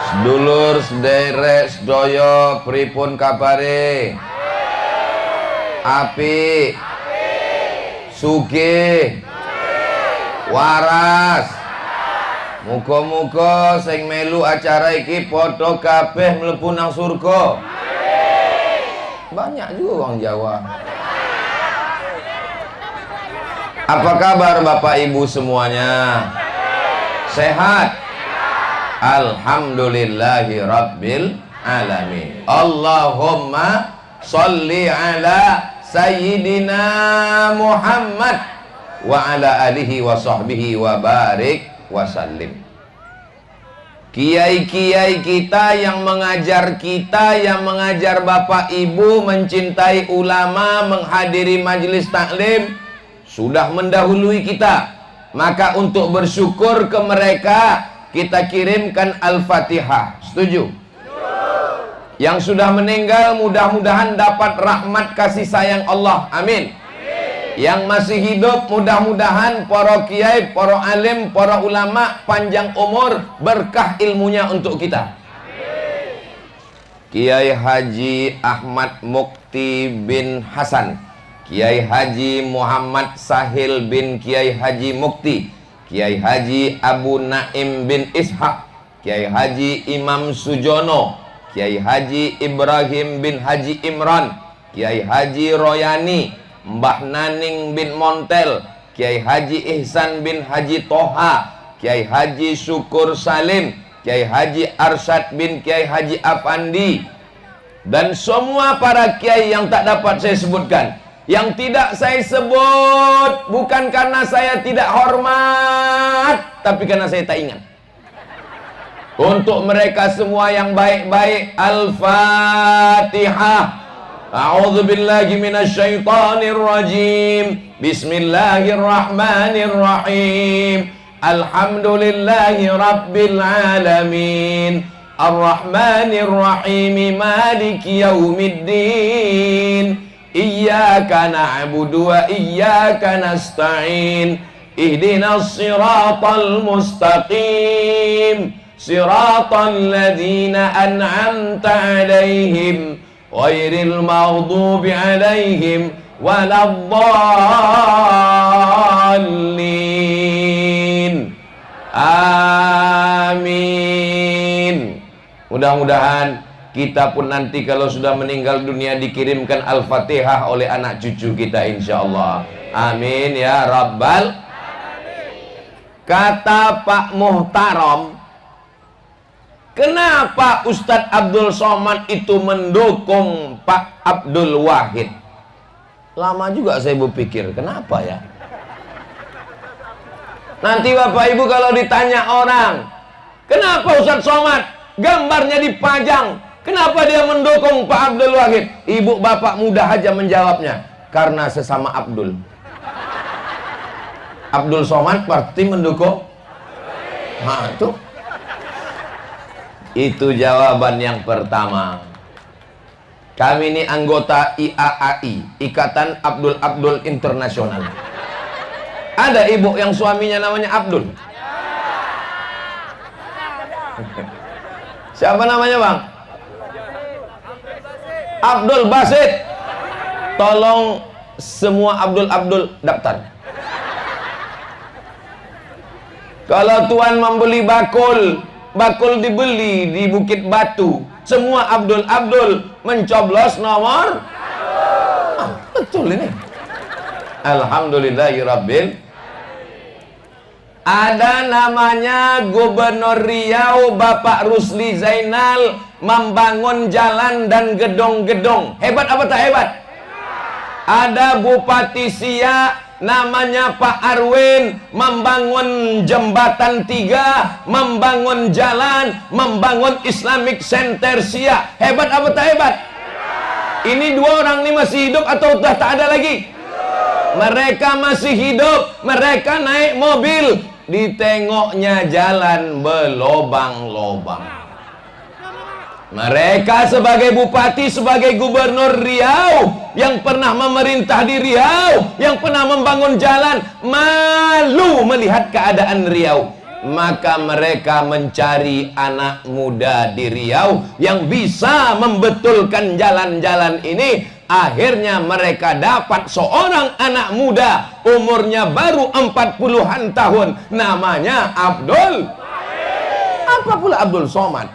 Sedulur sederek sedaya pripun kabare? Apik. Sugih. Waras. Muga-muga sing melu acara iki padha kabeh mlebu nang surga. Banyak juga orang Jawa. Apa kabar Bapak Ibu semuanya? Sehat? Alhamdulillahi Rabbil Alamin. Allahumma salli ala Sayyidina Muhammad wa ala alihi wa sahbihi wa barik wa sallim. Kiai-kiai kita yang mengajar Bapak Ibu mencintai ulama, menghadiri majelis taklim sudah mendahului kita. Maka untuk bersyukur ke mereka kita kirimkan Al-Fatihah. Setuju? Yang sudah meninggal mudah-mudahan dapat rahmat kasih sayang Allah. Amin. Yang masih hidup mudah-mudahan para kiai, para alim, para ulama panjang umur, berkah ilmunya untuk kita. Kiai Haji Ahmad Mukti bin Hasan, Kiai Haji Muhammad Sahil bin Kiai Haji Mukti, Kiai Haji Abu Naim bin Ishaq, Kiai Haji Imam Sujono, Kiai Haji Ibrahim bin Haji Imran, Kiai Haji Royani, Mbah Naning bin Montel, Kiai Haji Ihsan bin Haji Toha, Kiai Haji Syukur Salim, Kiai Haji Arsyad bin Kiai Haji Afandi, dan semua para kiai yang tak dapat saya sebutkan. Yang tidak saya sebut bukan karena saya tidak hormat, tapi karena saya tak ingat. Untuk mereka semua yang baik-baik, Al-Fatihah. A'udzu billahi minasyaitonir rajim. Bismillahirrahmanirrahim. Alhamdulillahi rabbil alamin. Ar-Rahmanir Rahim. Maliki yaumiddin. Iyyaka na'budu wa iyyaka nasta'in. Ihdinas siratal mustaqim. Siratal ladzina an'amta 'alaihim ghairil maghdubi 'alaihim waladdallin. Amin. Mudah-mudahan kita pun nanti kalau sudah meninggal dunia dikirimkan Al-Fatihah oleh anak cucu kita insyaallah. Amin ya rabbal. Kata Pak Muhtaram, kenapa Ustadz Abdul Somad itu mendukung Pak Abdul Wahid? Lama juga saya berpikir, kenapa ya? Nanti Bapak Ibu kalau ditanya orang, kenapa Ustadz Somad gambarnya dipajang, kenapa dia mendukung Pak Abdul Wahid? Ibu bapak mudah aja menjawabnya, karena sesama Abdul. Abdul Somad pasti mendukung. Nah itu jawaban yang pertama. Kami ini anggota IAAI, Ikatan Abdul Abdul Internasional. Ada ibu yang suaminya namanya Abdul? Siapa namanya bang? Abdul Basit. Tolong semua Abdul daftar. Kalau tuan membeli bakul dibeli di Bukit Batu, semua Abdul mencoblos nomor. Betul ini. Alhamdulillahirabbil. Ada namanya Gubernur Riau Bapak Rusli Zainal membangun jalan dan gedung-gedung. Hebat apa tak hebat? Ada Bupati Siak namanya Pak Arwin membangun jembatan 3, membangun jalan, membangun Islamic Center Siak. Hebat apa tak hebat? Ini dua orang ini masih hidup atau sudah tak ada lagi? Mereka masih hidup, mereka naik mobil, ditengoknya jalan berlobang-lobang. Mereka sebagai bupati, sebagai gubernur Riau, yang pernah memerintah di Riau, yang pernah membangun jalan, malu melihat keadaan Riau. Maka mereka mencari anak muda di Riau yang bisa membetulkan jalan-jalan ini. Akhirnya mereka dapat seorang anak muda, umurnya baru 40-an tahun, namanya Abdul. Apa pula Abdul Somad?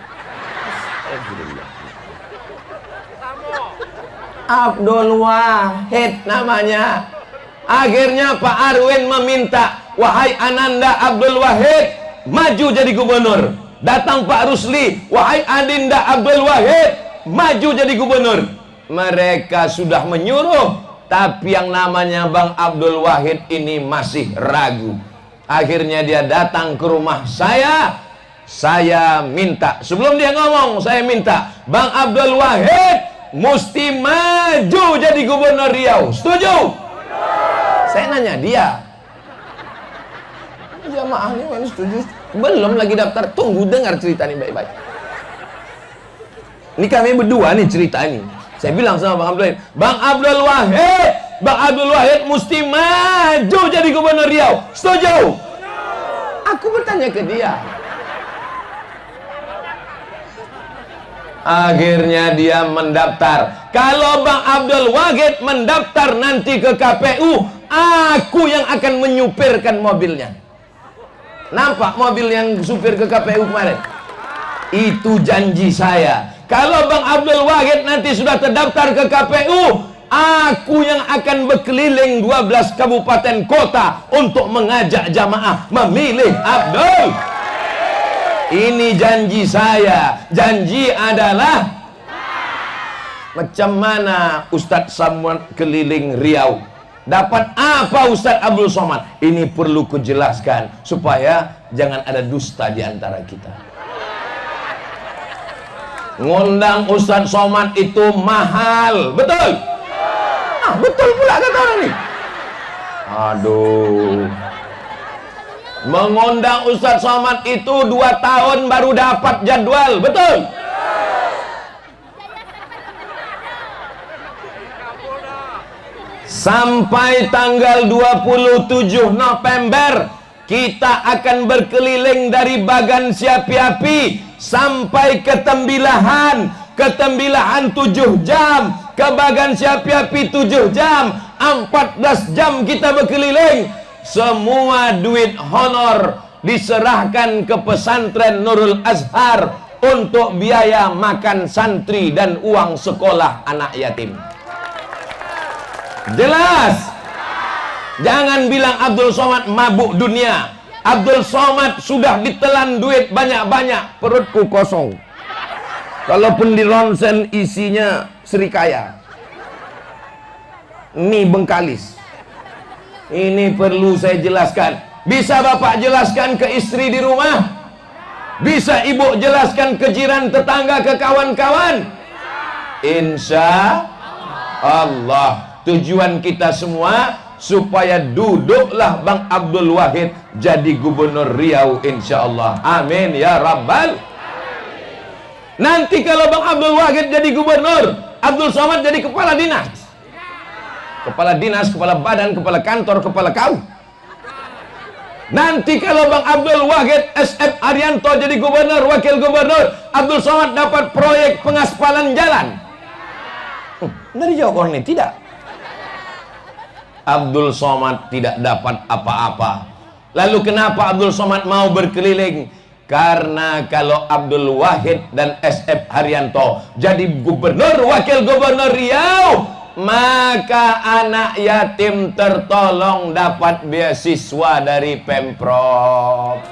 Abdul Wahid namanya. Akhirnya Pak Arwin meminta, wahai Ananda Abdul Wahid, maju jadi gubernur. Datang Pak Rusli, wahai Adinda Abdul Wahid, maju jadi gubernur. Mereka sudah menyuruh, tapi yang namanya Bang Abdul Wahid ini masih ragu. Akhirnya dia datang ke rumah saya. Saya minta, sebelum dia ngomong, saya minta Bang Abdul Wahid mesti maju jadi gubernur Riau. Setuju? Saya nanya dia. Jamaah ini mana setuju? Belum lagi daftar. Tunggu dengar cerita ini baik-baik. Ini kami berdua nih cerita ini. Saya bilang sama Bang Abdul Wahid, Bang Abdul Wahid mesti maju jadi gubernur Riau. Setuju? Aku bertanya ke dia. Akhirnya dia mendaftar. Kalau Bang Abdul Wahid mendaftar nanti ke KPU, aku yang akan menyupirkan mobilnya. Nampak mobil yang supir ke KPU kemarin? Itu janji saya. Kalau Bang Abdul Wahid nanti sudah terdaftar ke KPU, aku yang akan berkeliling 12 kabupaten kota untuk mengajak jamaah memilih Abdul. Ini janji saya. Janji adalah macam mana Ustadz Samad keliling Riau. Dapat apa Ustadz Abdul Somad? Ini perlu kujelaskan supaya jangan ada dusta di antara kita. Ngundang Ustadz Somad itu mahal, betul? Ah, betul pula kata orang ini. Aduh. Mengundang Ustadz Somad itu 2 tahun baru dapat jadwal, betul? Sampai tanggal 27 November kita akan berkeliling dari Bagan Siapi-api sampai ke Tembilahan. Ke Tembilahan 7 jam, ke Bagan Siapi-api 7 jam, 14 jam kita berkeliling. Semua duit honor diserahkan ke pesantren Nurul Azhar untuk biaya makan santri dan uang sekolah anak yatim. Jelas? Jangan bilang Abdul Somad mabuk dunia. Abdul Somad sudah ditelan duit banyak-banyak, perutku kosong. Kalaupun di ronsen isinya serikaya, mie Bengkalis. Ini perlu saya jelaskan. Bisa Bapak jelaskan ke istri di rumah? Bisa Ibu jelaskan ke jiran, tetangga, ke kawan-kawan? Insya Allah. Tujuan kita semua supaya duduklah Bang Abdul Wahid jadi gubernur Riau, insya Allah. Amin ya Rabbal. Nanti kalau Bang Abdul Wahid jadi gubernur, Abdul Somad jadi kepala dinas. Kepala dinas, kepala badan, kepala kantor, kepala kau. Nanti kalau Bang Abdul Wahid SF Arianto jadi gubernur, wakil gubernur, Abdul Somad dapat proyek pengaspalan jalan. Dari jawab orang ini tidak. Abdul Somad tidak dapat apa-apa. Lalu kenapa Abdul Somad mau berkeliling? Karena kalau Abdul Wahid dan SF Haryanto jadi gubernur, wakil gubernur Riau, maka anak yatim tertolong dapat beasiswa dari Pemprov.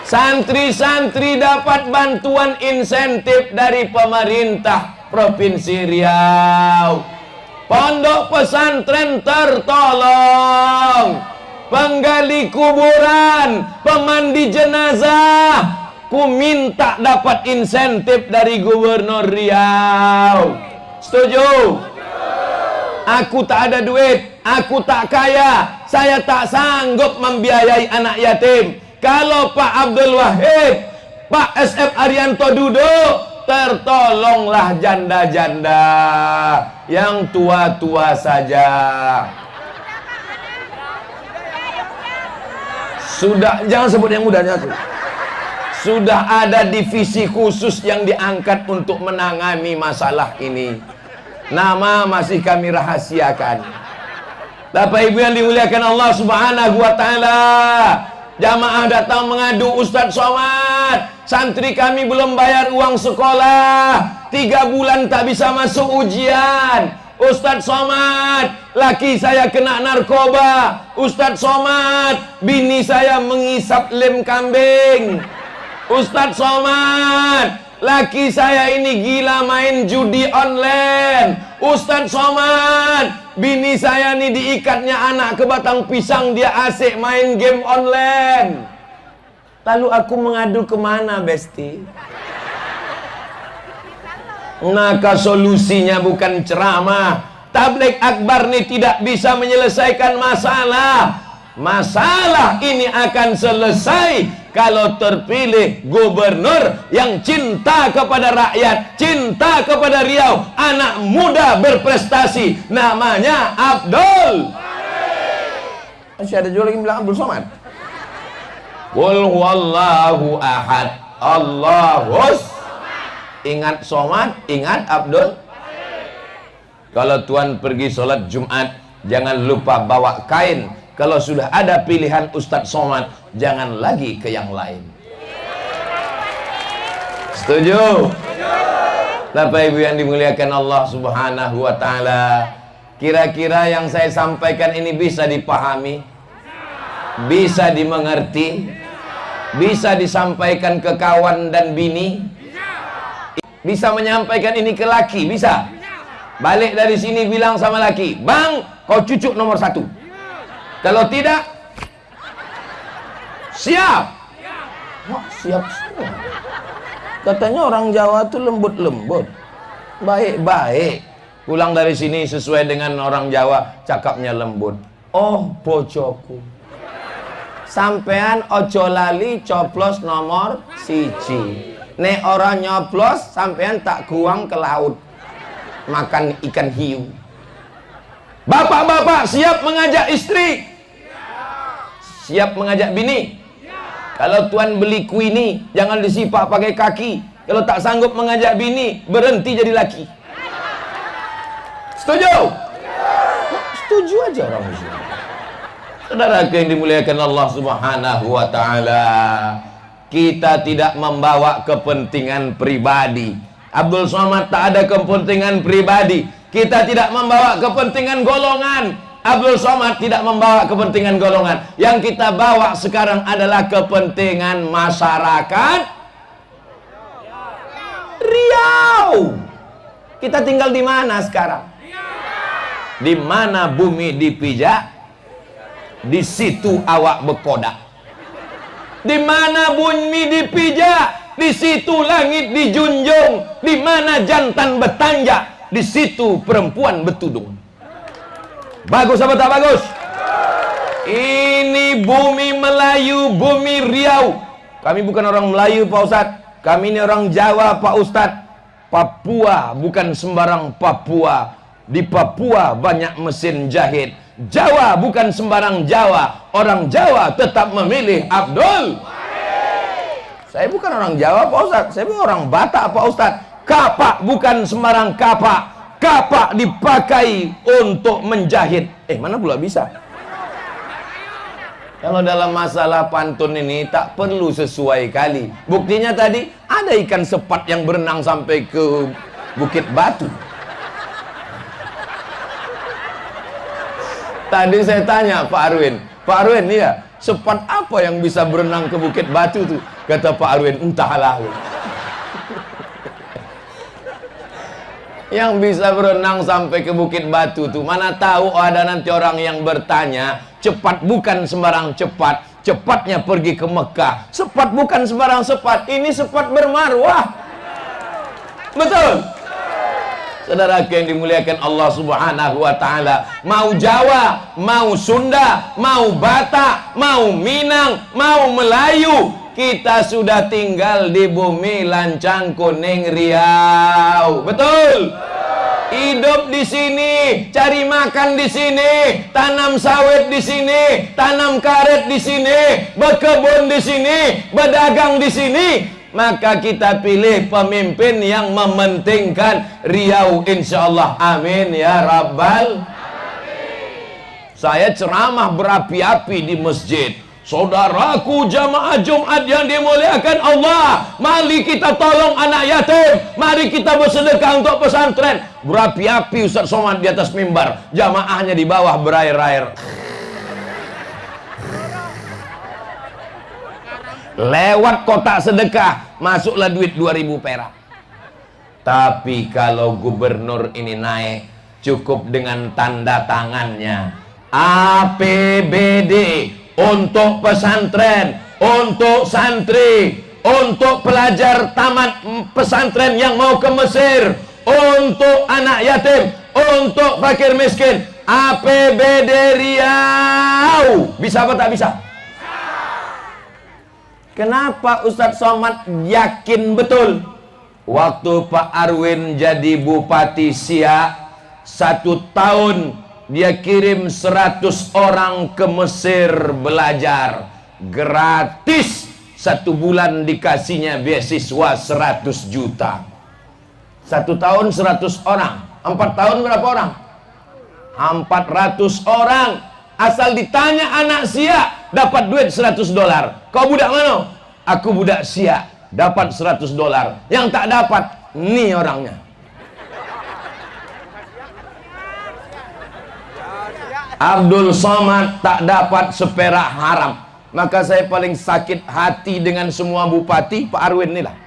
Santri-santri dapat bantuan insentif dari pemerintah Provinsi Riau. Pondok pesantren tertolong. Penggali kuburan, pemandi jenazah, ku minta dapat insentif dari gubernur Riau. Setuju? Aku tak ada duit, aku tak kaya, saya tak sanggup membiayai anak yatim. Kalau Pak Abdul Wahid, Pak SF Arianto duduk, tertolonglah janda-janda, yang tua-tua saja. Sudah, jangan sebut yang mudanya tuh. Sudah ada divisi khusus yang diangkat untuk menangani masalah ini. Nama masih kami rahasiakan. Bapak Ibu yang dimuliakan Allah Subhanahu wa taala, jamaah datang mengadu, Ustadz Somad, santri kami belum bayar uang sekolah, 3 bulan tak bisa masuk ujian. Ustadz Somad, laki saya kena narkoba. Ustadz Somad, bini saya mengisap lem kambing. Ustadz Somad, laki saya ini gila main judi online. Ustadz Somad, bini saya ini diikatnya anak ke batang pisang, dia asik main game online. Lalu aku mengadu kemana, Besti? Maka solusinya bukan ceramah. Tabligh akbar ini tidak bisa menyelesaikan masalah. Masalah ini akan selesai kalau terpilih gubernur yang cinta kepada rakyat, cinta kepada Riau, anak muda berprestasi, namanya Abdul. Masih ada juga lagi bilang Abdul Somad. Qul huwallahu ahad, Allahus. Ingat Somad, ingat Abdul. Kalau tuan pergi sholat Jumat, jangan lupa bawa kain. Kalau sudah ada pilihan Ustadz Somad, jangan lagi ke yang lain. Setuju? Bapak Ibu yang dimuliakan Allah Subhanahu wa taala, kira-kira yang saya sampaikan ini bisa dipahami? Bisa dimengerti? Bisa disampaikan ke kawan dan bini? Bisa menyampaikan ini ke laki? Bisa? Balik dari sini bilang sama laki, "Bang, kau cucuk nomor 1." Kalau tidak, siap. Wah, siap semua. Katanya orang Jawa tuh lembut-lembut, baik-baik. Pulang dari sini sesuai dengan orang Jawa, cakapnya lembut. Oh, bojoku, sampean ojo lali coplos nomor 1. Nek orang nyoplos, sampean tak guang ke laut makan ikan hiu. Bapak-bapak siap mengajak istri, siap mengajak bini. Kalau tuan beli kuini, jangan disipak pakai kaki. Kalau tak sanggup mengajak bini, berhenti jadi laki. Setuju? Setuju aja orang Muslim. Saudara yang dimuliakan Allah Subhanahu wa taala, kita tidak membawa kepentingan pribadi. Abdul Somad tak ada kepentingan pribadi. Kita tidak membawa kepentingan golongan. Abdul Somad tidak membawa kepentingan golongan. Yang kita bawa sekarang adalah kepentingan masyarakat Riau. Kita tinggal di mana sekarang? Di mana bumi dipijak, di situ awak berkodak. Di mana bumi dipijak, di situ langit dijunjung. Di mana jantan bertanjak, di situ perempuan bertudung. Bagus apa tak bagus? Ini bumi Melayu, bumi Riau. Kami bukan orang Melayu, Pak Ustadz. Kami ini orang Jawa, Pak Ustadz. Papua bukan sembarang Papua. Di Papua banyak mesin jahit. Jawa bukan sembarang Jawa. Orang Jawa tetap memilih Abdul. Saya bukan orang Jawa, Pak Ustadz. Saya bukan orang Batak, Pak Ustadz. Kapak bukan sembarang kapak. Kapak dipakai untuk menjahit. Mana pula bisa? Kalau dalam masalah pantun ini tak perlu sesuai kali. Buktinya tadi ada ikan sepat yang berenang sampai ke Bukit Batu. Tadi saya tanya Pak Arwin, Pak Arwin, iya, sepat apa yang bisa berenang ke Bukit Batu tuh? Kata Pak Arwin, entahlah. Yang bisa berenang sampai ke Bukit Batu tuh, mana tahu ada nanti orang yang bertanya, cepat bukan sembarang cepat, cepatnya pergi ke Mekah. Sepat bukan sembarang sepat, ini sepat bermarwah. Betul? Saudara yang dimuliakan Allah Subhanahu wa taala, mau Jawa, mau Sunda, mau Batak, mau Minang, mau Melayu, kita sudah tinggal di bumi lancang kuning Riau. Betul? Hidup di sini, cari makan di sini, tanam sawit di sini, tanam karet di sini, berkebun di sini, berdagang di sini. Maka kita pilih pemimpin yang mementingkan Riau, insyaallah. Amin ya rabbal. Saya ceramah berapi-api di masjid. Saudaraku jamaah Jumat yang dimuliakan Allah, mari kita tolong anak yatim, mari kita bersedekah untuk pesantren. Berapi-api Ustaz Somad di atas mimbar, jamaahnya di bawah berair-air. Lewat kotak sedekah, masuklah duit 2000 perak. Tapi kalau gubernur ini naik, cukup dengan tanda tangannya. APBD untuk pesantren, untuk santri, untuk pelajar tamat pesantren yang mau ke Mesir, untuk anak yatim, untuk fakir miskin. APBD Riau. Bisa apa tak bisa? Kenapa Ustadz Somad yakin betul? Waktu Pak Arwin jadi Bupati Siak, 1 tahun dia kirim 100 orang ke Mesir belajar gratis. 1 bulan dikasihnya beasiswa 100 juta. 1 tahun 100 orang. 4 tahun berapa orang? 400 orang. Asal ditanya anak Siak dapat duit 100 dolar. Kau budak mana? Aku budak Siak, dapat 100 dolar. Yang tak dapat, nih orangnya. Abdul Somad tak dapat seperak haram. Maka saya paling sakit hati dengan semua bupati, Pak Arwin inilah.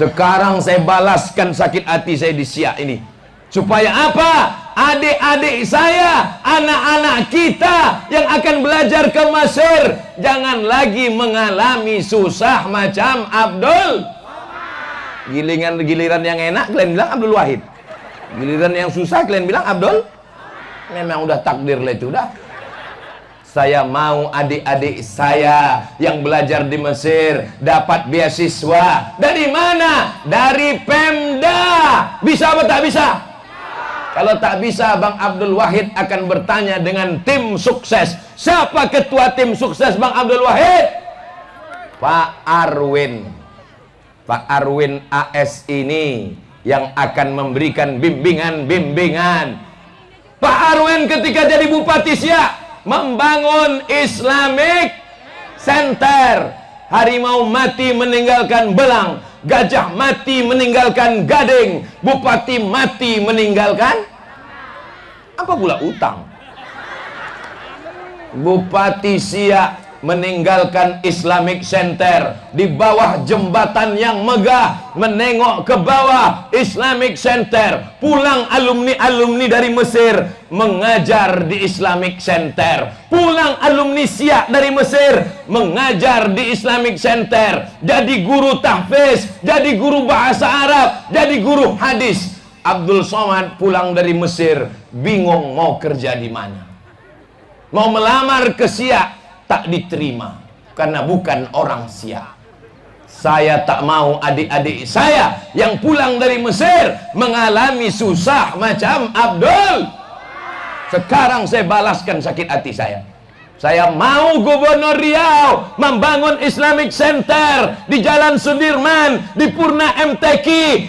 Sekarang saya balaskan sakit hati saya di Siak ini. Supaya apa? Adik-adik saya, anak-anak kita yang akan belajar ke Mesir, jangan lagi mengalami susah macam Abdul. Giliran yang enak kalian bilang Abdul Wahid. Giliran yang susah kalian bilang Abdul. Memang udah takdir lah itu dah. Saya mau adik-adik saya yang belajar di Mesir dapat beasiswa. Dari mana? Dari Pemda. Bisa apa tak bisa? Kalau tak bisa, Bang Abdul Wahid akan bertanya dengan tim sukses. Siapa ketua tim sukses Bang Abdul Wahid? Pak Arwin. Pak Arwin AS ini yang akan memberikan bimbingan-bimbingan. Pak Arwin ketika jadi Bupati Siak membangun Islamic Center. Harimau mati meninggalkan belang, gajah mati meninggalkan gading, bupati mati meninggalkan apa pula utang. Bupati Siak meninggalkan Islamic Center di bawah jembatan yang megah, menengok ke bawah Islamic Center. Pulang alumni-alumni dari Mesir mengajar di Islamic Center. Pulang alumni Siak dari Mesir mengajar di Islamic Center. Jadi guru tahfiz, jadi guru bahasa Arab, jadi guru hadis. Abdul Somad pulang dari Mesir bingung mau kerja di mana. Mau melamar ke Siak tak diterima karena bukan orang Siak. Saya tak mau adik-adik saya yang pulang dari Mesir mengalami susah macam Abdul. Sekarang saya balaskan sakit hati saya. Saya mau Gubernur Riau membangun Islamic Center di Jalan Sudirman, di Purna MTQ,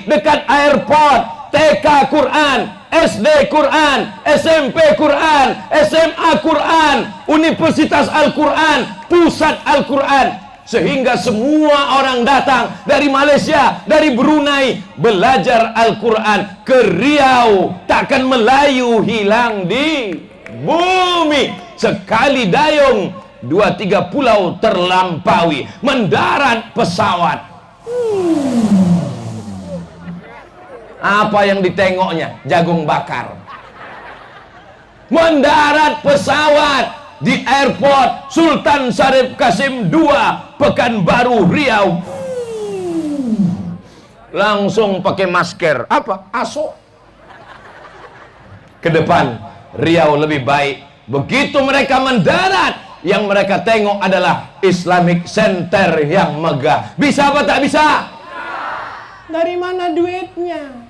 dekat airport. TK Quran, SD Quran, SMP Quran, SMA Quran, Universitas Al-Quran, Pusat Al-Quran. Sehingga semua orang datang dari Malaysia, dari Brunei, belajar Al-Quran ke Riau. Takkan Melayu hilang di bumi. Sekali dayung, 2-3 pulau terlampaui. Mendarat pesawat. Apa yang ditengoknya? Jagung bakar. Mendarat pesawat di airport Sultan Syarif Kasim II, Pekanbaru, Riau. Langsung pakai masker. Apa? ASO. Ke depan Riau lebih baik. Begitu mereka mendarat, yang mereka tengok adalah Islamic Center yang megah. Bisa apa tak bisa? Dari mana duitnya?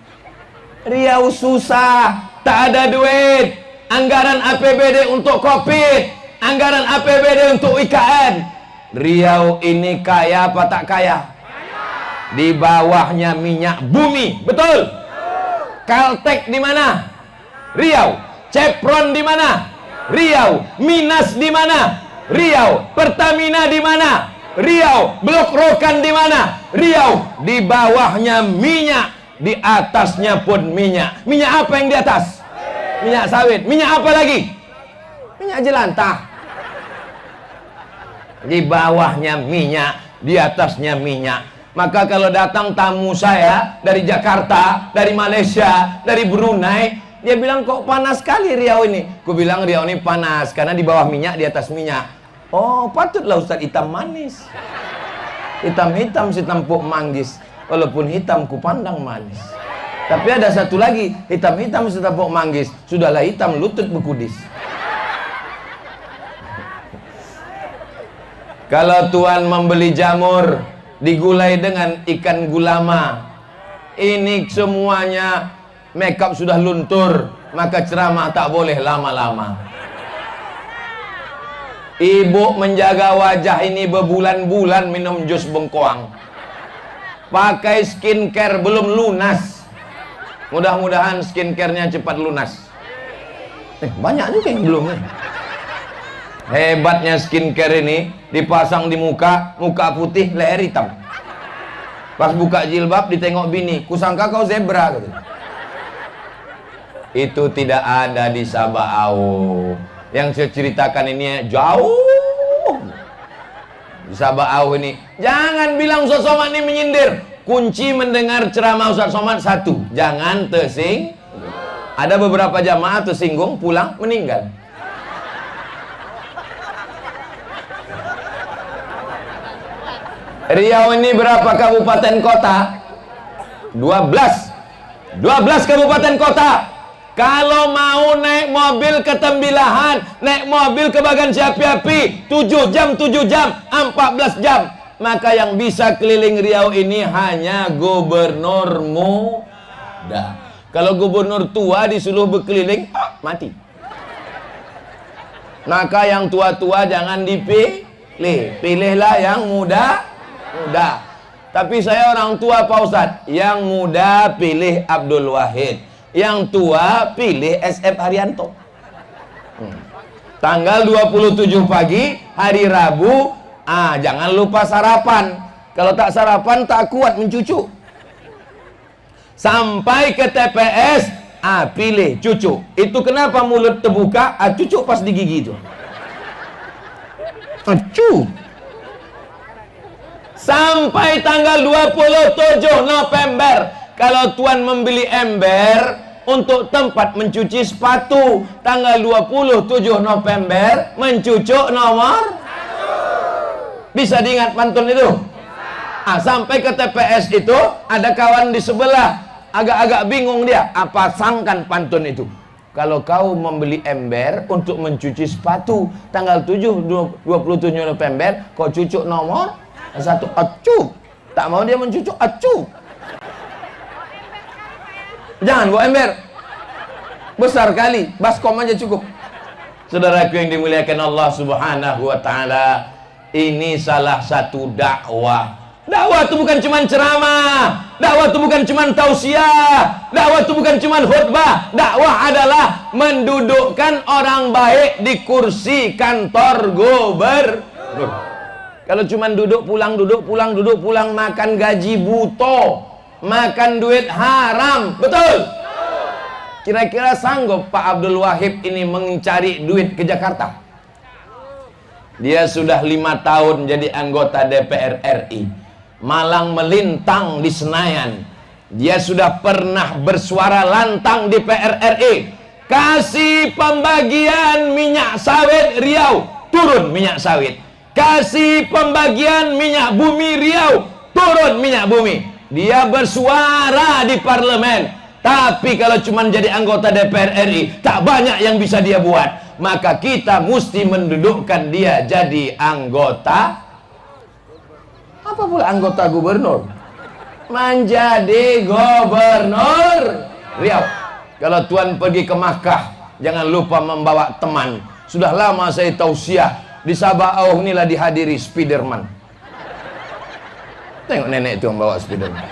Riau susah, tak ada duit. Anggaran APBD untuk Covid, anggaran APBD untuk IKN. Riau ini kaya apa tak kaya? Di bawahnya minyak bumi, betul? Caltek di mana? Riau. Chevron di mana? Riau. Minas di mana? Riau. Pertamina di mana? Riau. Blok Rokan di mana? Riau. Di bawahnya minyak, di atasnya pun minyak. Minyak apa yang di atas? Minyak sawit. Minyak apa lagi? Minyak jelantah. Di bawahnya minyak, di atasnya minyak. Maka kalau datang tamu saya dari Jakarta, dari Malaysia, dari Brunei, dia bilang, kok panas sekali Riau ini. Ku bilang Riau ini panas karena di bawah minyak, di atas minyak. Oh, patutlah Ustaz hitam manis. Hitam-hitam si tempuk manggis. Walaupun hitam ku pandang manis. Tapi ada satu lagi, hitam-hitam si tempuk manggis. Sudahlah hitam lutut bekudis. Kalau tuan membeli jamur digulai dengan ikan gulama, ini semuanya makeup sudah luntur, maka ceramah tak boleh lama-lama. Ibu menjaga wajah ini berbulan-bulan minum jus bengkoang, pakai skincare belum lunas. Mudah-mudahan skincarenya cepat lunas. Banyak juga yang belum nih. Hebatnya skincare ini, dipasang di muka, muka putih, leher hitam. Pas buka jilbab ditengok bini, kusangka kau zebra gitu. Itu tidak ada di Sabau. Yang saya ceritakan ini jauh di Sabau ini. Jangan bilang Ustaz Somad ini menyindir. Kunci mendengar ceramah Ustaz Somad satu, jangan tersinggung. Ada beberapa jamaah tersinggung, pulang meninggal. Riau ini berapa kabupaten kota? 12 kabupaten kota. Kalau mau naik mobil ke Tembilahan, naik mobil ke Bagan Siapi-api, 7 jam, 14 jam. Maka yang bisa keliling Riau ini hanya gubernur muda. Kalau gubernur tua disuruh berkeliling, mati. Maka yang tua-tua jangan dipilih, pilihlah yang muda. Tapi saya orang tua Pak Ustadz, yang muda pilih Abdul Wahid, yang tua pilih SF Haryanto. Tanggal 27 pagi hari Rabu, jangan lupa sarapan. Kalau tak sarapan tak kuat mencucu. Sampai ke TPS, pilih cucu. Itu kenapa mulut terbuka, cucu pas di gigi itu. Cucu. Sampai tanggal 27 November, kalau tuan membeli ember untuk tempat mencuci sepatu, tanggal 27 November mencucuk nomor 1. Bisa diingat pantun itu? Sampai ke TPS itu ada kawan di sebelah, agak-agak bingung dia, pasangkan pantun itu. Kalau kau membeli ember untuk mencuci sepatu, tanggal 27 November kau cucuk nomor 1. Acuh, tak mau dia mencucuk, acuh. Jangan bawa ember besar kali, baskom aja cukup. Saudaraku yang dimuliakan Allah Subhanahu wa ta'ala, ini salah satu dakwah. Dakwah itu bukan cuma ceramah, dakwah itu bukan cuma tausiah, dakwah itu bukan cuma khutbah. Dakwah adalah mendudukkan orang baik di kursi kantor gubernur. Kalau cuma duduk pulang, makan gaji buto, makan duit haram, betul? Kira-kira sanggup Pak Abdul Wahid ini mencari duit ke Jakarta? Dia sudah 5 tahun jadi anggota DPR RI, malang melintang di Senayan. Dia sudah pernah bersuara lantang di PRRI, kasih pembagian minyak sawit Riau, turun minyak sawit. Kasih pembagian minyak bumi Riau, turun minyak bumi. Dia bersuara di parlemen. Tapi kalau cuma jadi anggota DPR RI, tak banyak yang bisa dia buat. Maka kita mesti mendudukkan dia jadi anggota. Apa pula anggota gubernur? menjadi gubernur Riau. Kalau tuan pergi ke Makkah, jangan lupa membawa teman. Sudah lama saya tausiah, di Sabah inilah dihadiri Spiderman. Tengok nenek itu yang bawa Spiderman.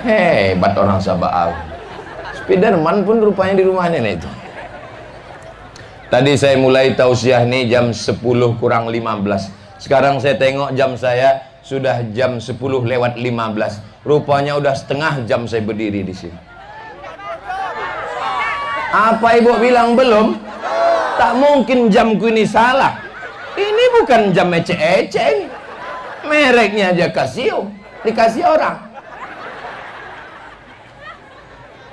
Hebat orang Sabah. Spiderman pun rupanya di rumah nenek itu. Tadi saya mulai tausiah nih jam 10 kurang 15. Sekarang saya tengok jam saya sudah jam 10 lewat 15. Rupanya udah setengah jam saya berdiri di sini. Apa ibu bilang belum? Tak mungkin jamku ini salah. Ini bukan jam ece-ece. Mereknya aja Casio, dikasih orang.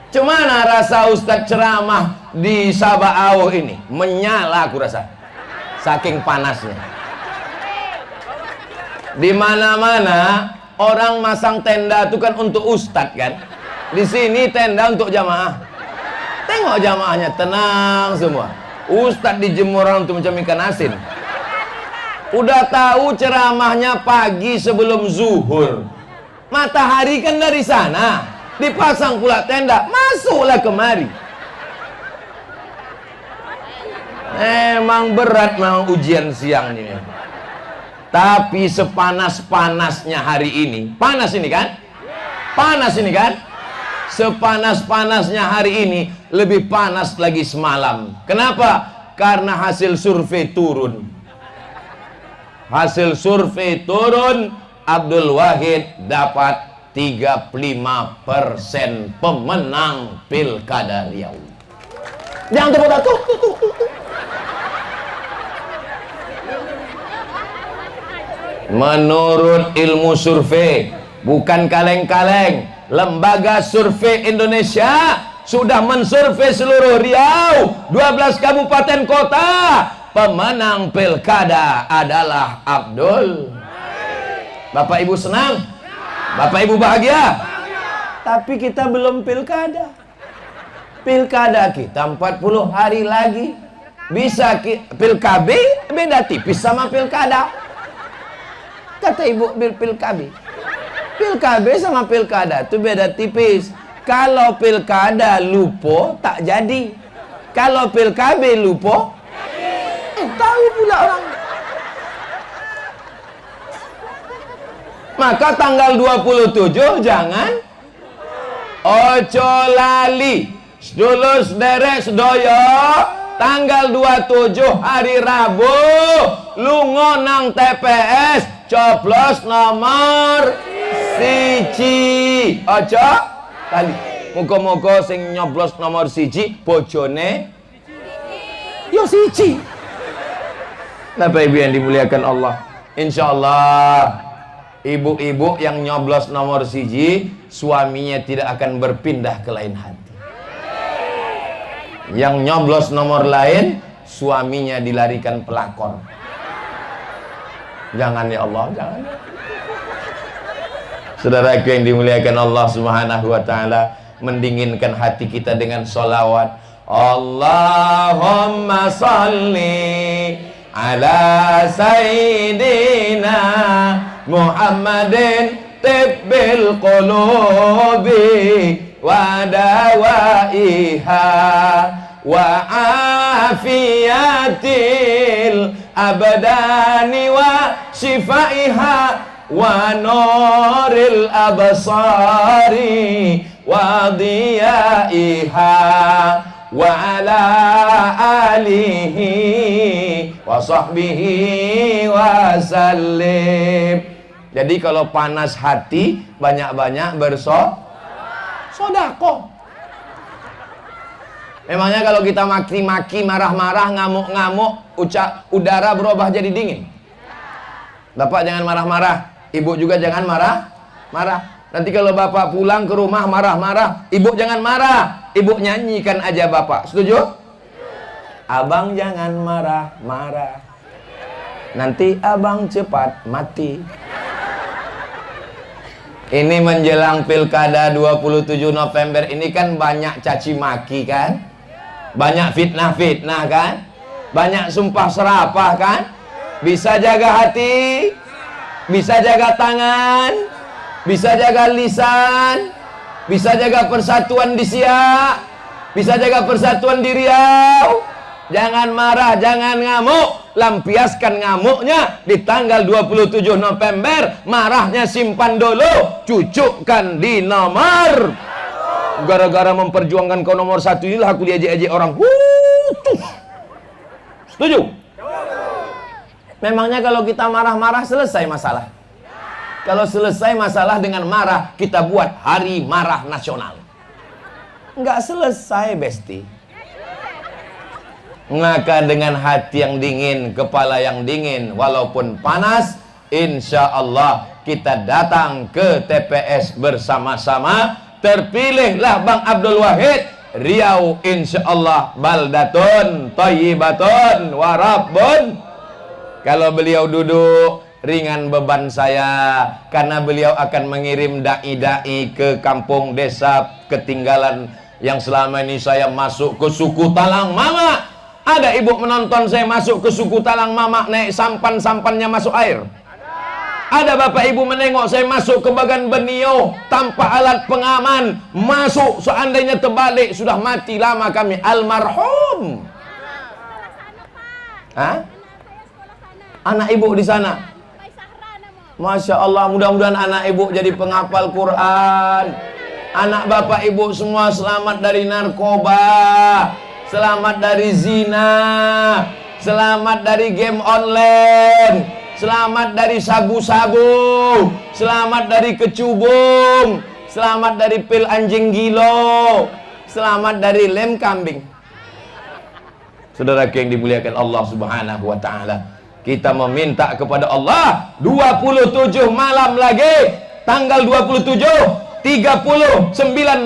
Cumana rasa Ustadz ceramah di Sabah Auh ini menyala, aku rasa saking panasnya. Di mana-mana orang masang tenda itu kan untuk Ustadz kan. Di sini tenda untuk jamaah. Tengok jamaahnya tenang semua. Ustadz dijemur orang untuk macam ikan asin. Udah tahu ceramahnya pagi sebelum zuhur. Matahari kan dari sana. Dipasang pula tenda, masuklah kemari. Emang berat memang ujian siang ini. Tapi sepanas-panasnya hari ini, panas ini kan? Panas ini kan? Sepanas-panasnya hari ini, lebih panas lagi semalam. Kenapa? Karena hasil survei turun. Hasil survei turun, Abdul Wahid dapat 35% pemenang Pilkada Riau. Jangan tepuk tangan. Tuh. Menurut ilmu survei, bukan kaleng-kaleng, Lembaga Survei Indonesia sudah mensurvei seluruh Riau, 12 kabupaten kota. Pemenang Pilkada adalah Abdul. Bapak Ibu senang? Bapak Ibu bahagia? Tapi kita belum pilkada. Pilkada kita 40 hari lagi. Bisa pilkab beda tipis sama pilkada. Kata Ibu pilkab. Pilkab sama pilkada itu beda tipis. Kalau pilkada lupo tak jadi. Kalau pilkab lupo tahu pula orang. Maka tanggal 27 jangan ojo lali. Sedulur sederek sedoyo, tanggal 27 hari Rabu lungo nang TPS coblos nomor siji. Ojo lali. Muga-muga sing nyoblos nomor siji bojone yo siji. Bapak Ibu yang dimuliakan Allah, insyaallah ibu-ibu yang nyoblos nomor siji, suaminya tidak akan berpindah ke lain hati. Yang nyoblos nomor lain, suaminya dilarikan pelakor. Jangan ya Allah, jangan. Saudaraku yang dimuliakan Allah Subhanahu wa taala, mendinginkan hati kita dengan sholawat. Allahumma salli ala sayyidina Muhammadin tibbil qulubi wa dawaiha wa afiyatil abdani wa shifaiha wa nuril absari wa diyaiha wa ala alihi wa sahbihi wa sallim. Jadi kalau panas hati, banyak-banyak bersodako. Memangnya kalau kita maki-maki, marah-marah, ngamuk-ngamuk, udara berubah jadi dingin. Bapak jangan marah-marah, ibu juga jangan marah-marah. Nanti kalau bapak pulang ke rumah marah-marah, ibu jangan marah, ibu nyanyikan aja bapak. Setuju? Abang jangan marah-marah, nanti abang cepat mati. Ini menjelang pilkada 27 November ini kan banyak caci maki kan, banyak fitnah-fitnah kan, banyak sumpah serapah kan. Bisa jaga hati, bisa jaga tangan, bisa jaga lisan, bisa jaga persatuan di Siak, bisa jaga persatuan di Riau. Jangan marah, jangan ngamuk. Lampiaskan ngamuknya di tanggal 27 November. Marahnya simpan dulu, cucukkan di nomor. Gara-gara memperjuangkan kau nomor 1 inilah aku diejek-ejek orang. Setuju? Memangnya kalau kita marah-marah selesai masalah? Kalau selesai masalah dengan marah, kita buat hari marah nasional. Nggak selesai, besti. Maka dengan hati yang dingin, kepala yang dingin, walaupun panas, insya Allah kita datang ke TPS bersama-sama. Terpilihlah Bang Abdul Wahid. Riau insya Allah baldatun thayyibatun warabbun. Kalau beliau duduk, ringan beban saya, karena beliau akan mengirim dai-dai ke kampung desa ketinggalan yang selama ini saya masuk ke suku Talang Mama. Ada ibu menonton saya masuk ke suku Talang Mama, naik sampan-sampannya masuk air? Ada bapak ibu menengok saya masuk ke Bagan Benio tanpa alat pengaman, masuk, seandainya terbalik sudah mati lama kami, almarhum. Hah? Anak ibu di sana, Masya Allah, mudah-mudahan anak ibu jadi penghafal Quran. Anak bapak ibu semua selamat dari narkoba, selamat dari zina, selamat dari game online, selamat dari sabu-sabu, selamat dari kecubung, selamat dari pil anjing gilo, selamat dari lem kambing. Saudara yang dimuliakan Allah Subhanahu wa taala, kita meminta kepada Allah 27 malam lagi, tanggal 27, 30, 9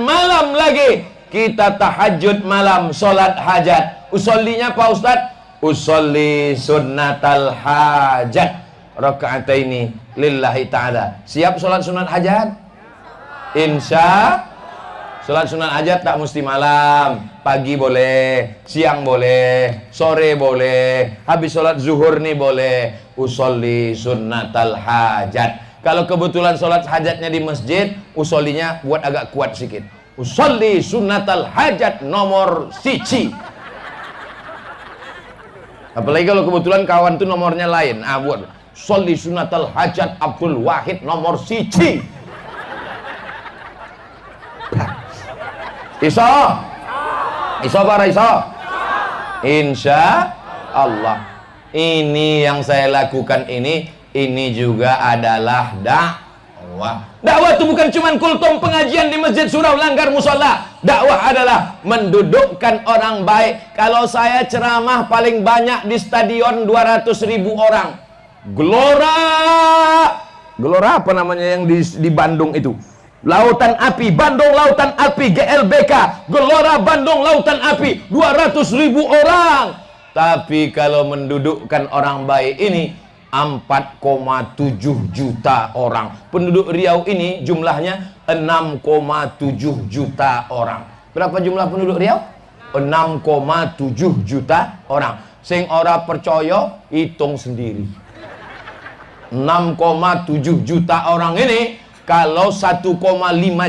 malam lagi kita tahajud malam, solat hajat. Usollinya Pak Ustadz? Usolli sunnatal hajat rakaataini lillahi ta'ala. Siap solat sunat hajat? Insya solat sunat hajat tak mesti malam, pagi boleh, siang boleh, sore boleh, habis solat zuhur nih boleh. Usolli sunnatal hajat. Kalau kebetulan solat hajatnya di masjid, usollinya buat agak kuat sedikit. Usolli sunnatal hajat nomor siji. Apalagi kalau kebetulan kawan tuh nomornya lain, buat usolli sunnatal hajat Abdul Wahid nomor siji. Iso para iso. Insya Allah. Ini yang saya lakukan ini juga adalah dakwah. Dakwah itu bukan cuma kultum pengajian di masjid surau langgar musola. Dakwah adalah mendudukkan orang baik. Kalau saya ceramah paling banyak di stadion 200.000 orang. Gelora apa namanya yang di Bandung itu? Lautan Api, Bandung Lautan Api, GLBK, Gelora Bandung Lautan Api, 200.000 orang. Tapi kalau mendudukkan orang baik ini 4,7 juta orang. Penduduk Riau ini jumlahnya 6,7 juta orang. Berapa jumlah penduduk Riau? 6,7 juta orang. Sing ora percaya, hitung sendiri. 6,7 juta orang ini, kalau 1,5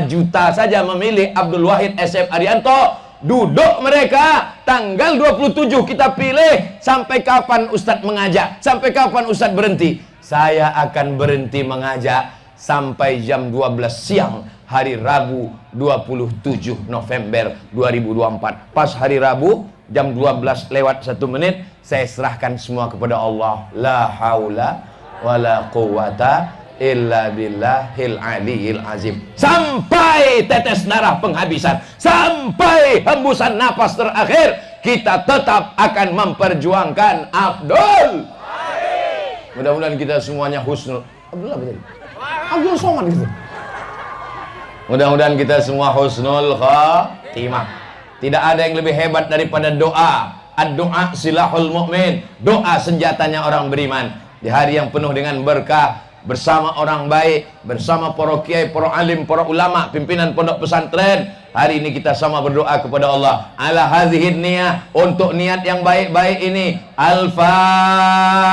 juta saja memilih Abdul Wahid SF Arianto, duduk mereka tanggal 27 kita pilih. Sampai kapan Ustadz mengajak? Sampai kapan Ustadz berhenti? Saya akan berhenti mengajak sampai jam 12 siang hari Rabu 27 November 2024. Pas hari Rabu jam 12 lewat 1 menit, saya serahkan semua kepada Allah. La haula wala quwata illa billahil aliyil azim. Sampai tetes darah penghabisan, sampai hembusan nafas terakhir, kita tetap akan memperjuangkan Abdul. Mudah-mudahan kita semuanya husnul. Abdul apa tadi? Abdul Somad gitu. Mudah-mudahan kita semua husnul khatimah. Tidak ada yang lebih hebat daripada doa. Ad-doa silahul mu'min. Doa senjatanya orang beriman. Di hari yang penuh dengan berkah, bersama orang baik, bersama para kiai, para alim, para ulama, pimpinan pondok pesantren, hari ini kita sama berdoa kepada Allah. Ala hadhihi niyah, untuk niat yang baik-baik ini. Al-Fatihah.